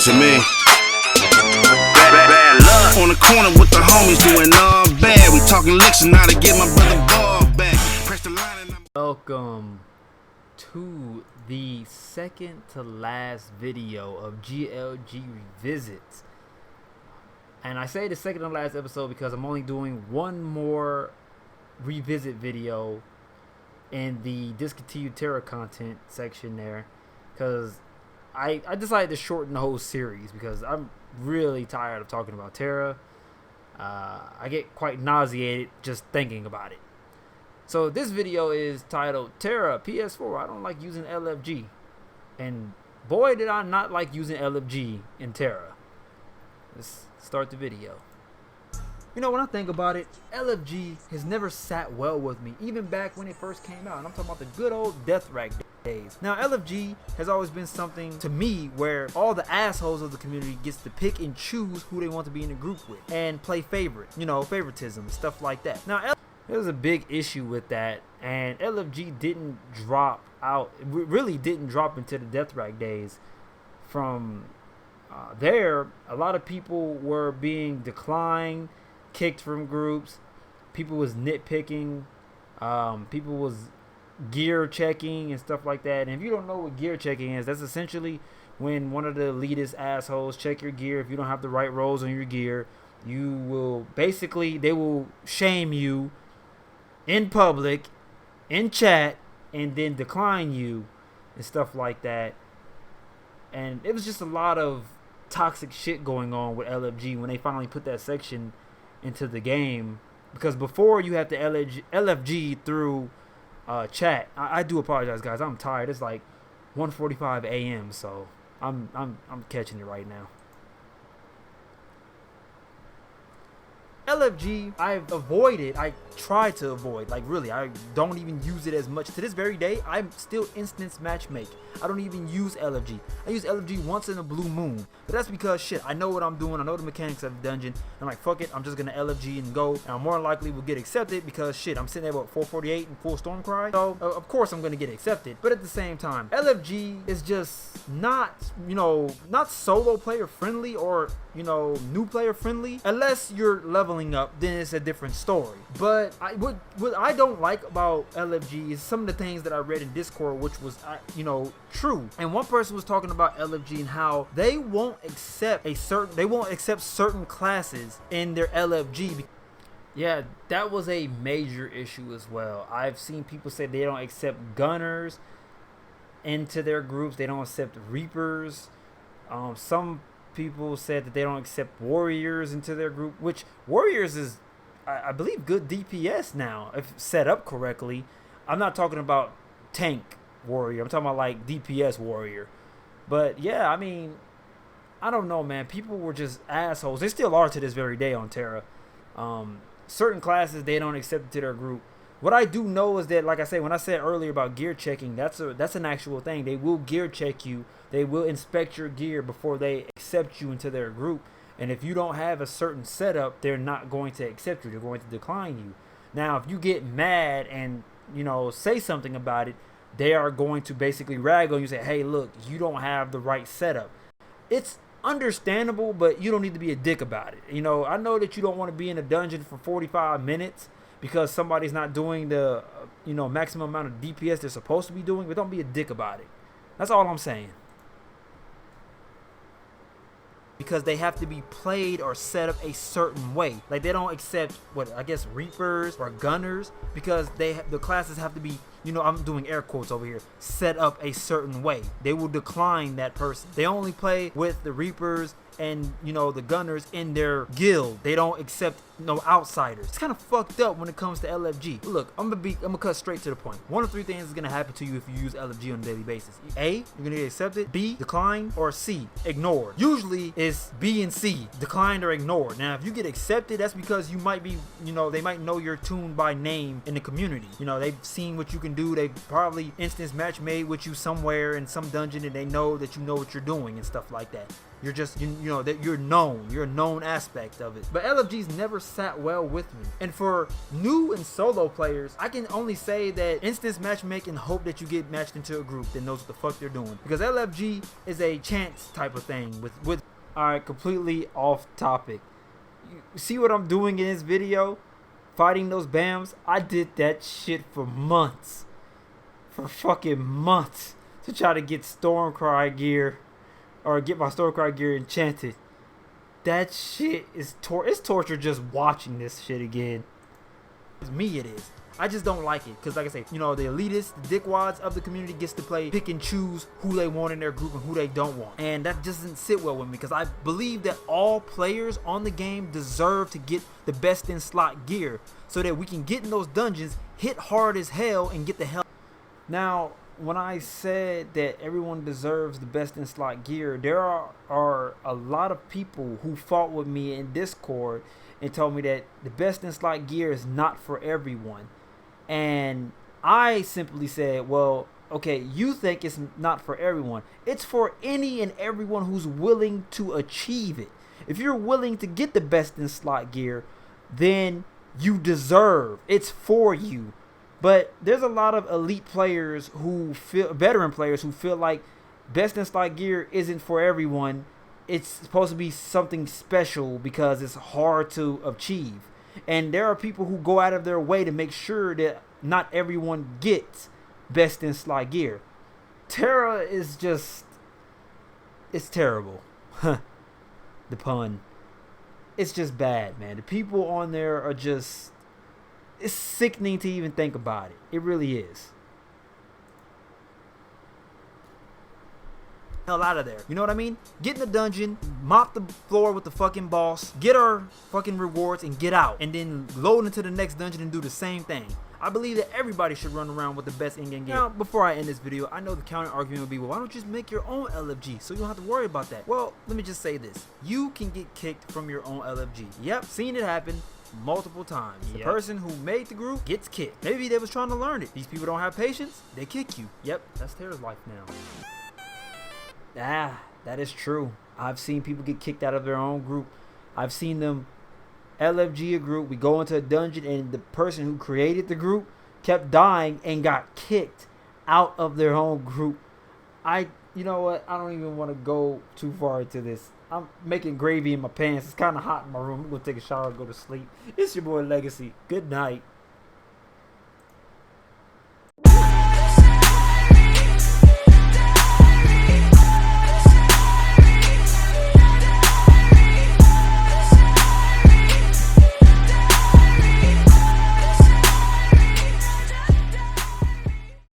to me. Bad luck on the corner with the homies doing all bad. We talking licks and how to get my brother ball back. Press the line and Welcome to the second to last video of GLG Revists. And I say the second to last episode because I'm only doing one more revisit video in the discontinued Tera content section there, because I decided to shorten the whole series because I'm really tired of talking about Tera. I get quite nauseated just thinking about it. So this video is titled Tera PS4. I don't like using LFG. And boy did I not like using LFG in Tera. Let's start the video. You know, when I think about it, LFG has never sat well with me, even back when it first came out. And I'm talking about the good old Deathwrack days. Now, LFG has always been something to me where all the assholes of the community gets to pick and choose who they want to be in the group with and play favorite, you know, favoritism, stuff like that. Now, there was a big issue with that, and LFG didn't drop out, really didn't drop into the Deathwrack days. From there, a lot of people were being declined, kicked from groups. People was nitpicking. People was gear checking and stuff like that. And if you don't know what gear checking is, that's essentially when one of the elitist assholes check your gear. If you don't have the right rolls on your gear, you will basically, they will shame you in public, in chat, and then decline you and stuff like that. And it was just a lot of toxic shit going on with LFG when they finally put that section into the game, because before you had to LFG through chat. I do apologize, guys. I'm tired. It's like 1:45 a.m. so I'm catching it right now. LFG, I try to avoid, like really, I don't even use it as much. To this very day, I'm still instance matchmake. I don't even use LFG. I use LFG once in a blue moon, but that's because shit, I know what I'm doing. I know the mechanics of the dungeon. I'm like, fuck it, I'm just gonna LFG and go, and I more likely will get accepted because shit, I'm sitting there with 448 and full Stormcry, so of course I'm gonna get accepted. But at the same time, LFG is just not, you know, not solo player friendly or, you know, new player friendly. Unless you're leveling up, then it's a different story. But what I don't like about LFG is some of the things that I read in Discord, which was, you know, true. And one person was talking about LFG and how they won't accept certain classes in their LFG. Yeah, that was a major issue as well. I've seen people say they don't accept gunners into their groups. They don't accept reapers. Some people said that they don't accept warriors into their group, which warriors is, I believe, good DPS now if set up correctly. I'm not talking about tank warrior. I'm talking about like DPS warrior. But yeah, I mean, I don't know, man. People were just assholes. They still are to this very day on Tera. Certain classes they don't accept into their group. What I do know is that, like I said, when I said earlier about gear checking, that's an actual thing. They will gear check you. They will inspect your gear before they accept you into their group. And if you don't have a certain setup, they're not going to accept you. They're going to decline you. Now, if you get mad and, you know, say something about it, they are going to basically rag on you and say, hey, look, you don't have the right setup. It's understandable, but you don't need to be a dick about it. You know, I know that you don't want to be in a dungeon for 45 minutes because somebody's not doing the, you know, maximum amount of DPS they're supposed to be doing, but don't be a dick about it. That's all I'm saying. Because they have to be played or set up a certain way. Like, they don't accept, what, I guess, reapers or gunners, because the classes have to be, you know, I'm doing air quotes over here, set up a certain way. They will decline that person. They only play with the reapers and, you know, the gunners in their guild. They don't accept no outsiders. It's kind of fucked up when it comes to LFG. Look, I'm gonna cut straight to the point. One of three things is gonna happen to you if you use LFG on a daily basis. A, you're gonna get accepted. B, declined. Or C, ignored. Usually it's B and C, declined or ignored. Now, if you get accepted, that's because you might be, you know, they might know you're tuned by name in the community. You know, they've seen what you can do. They probably instance match made with you somewhere in some dungeon, and they know that you know what you're doing and stuff like that. You're just, you know, that you're known. You're a known aspect of it. But LFG's never sat well with me. And for new and solo players, I can only say that instance matchmaking and hope that you get matched into a group that knows what the fuck they're doing. Because LFG is a chance type of thing with Alright, completely off topic. You see what I'm doing in this video? Fighting those BAMs? I did that shit for months. For fucking months. To try to get Stormcry gear. Or get my Stormcry gear enchanted. That shit is it's torture just watching this shit again. It's me, it is. I just don't like it. Because like I say, you know, the elitists, the dickwads of the community gets to play, pick and choose who they want in their group and who they don't want. And that just doesn't sit well with me. Because I believe that all players on the game deserve to get the best in slot gear. So that we can get in those dungeons, hit hard as hell, and get the hell. Now, when I said that everyone deserves the best in slot gear, there are a lot of people who fought with me in Discord and told me that the best in slot gear is not for everyone. And I simply said, well, okay, you think it's not for everyone. It's for any and everyone who's willing to achieve it. If you're willing to get the best in slot gear, then you deserve. It's for you. But there's a lot of elite players who feel, veteran players who feel like best in slot gear isn't for everyone. It's supposed to be something special because it's hard to achieve. And there are people who go out of their way to make sure that not everyone gets best in slot gear. Tera is just, it's terrible. The pun. It's just bad, man. The people on there are just, it's sickening to even think about it. It really is. Hell out of there. You know what I mean? Get in the dungeon, mop the floor with the fucking boss, get our fucking rewards, and get out. And then load into the next dungeon and do the same thing. I believe that everybody should run around with the best in-game gear. Now, before I end this video, I know the counter argument will be, well, why don't you just make your own LFG so you don't have to worry about that? Well, let me just say this. You can get kicked from your own LFG. Yep, seen it happen multiple times. The person who made the group gets kicked. Maybe they was trying to learn it. These people don't have patience, they kick you. Yep, that's Tera's life now. Ah, that is true. I've seen people get kicked out of their own group. I've seen them LFG a group. We go into a dungeon and the person who created the group kept dying and got kicked out of their own group. You know what? I don't even want to go too far into this. I'm making gravy in my pants. It's kind of hot in my room. I'm going to take a shower and go to sleep. It's your boy Legacy. Good night.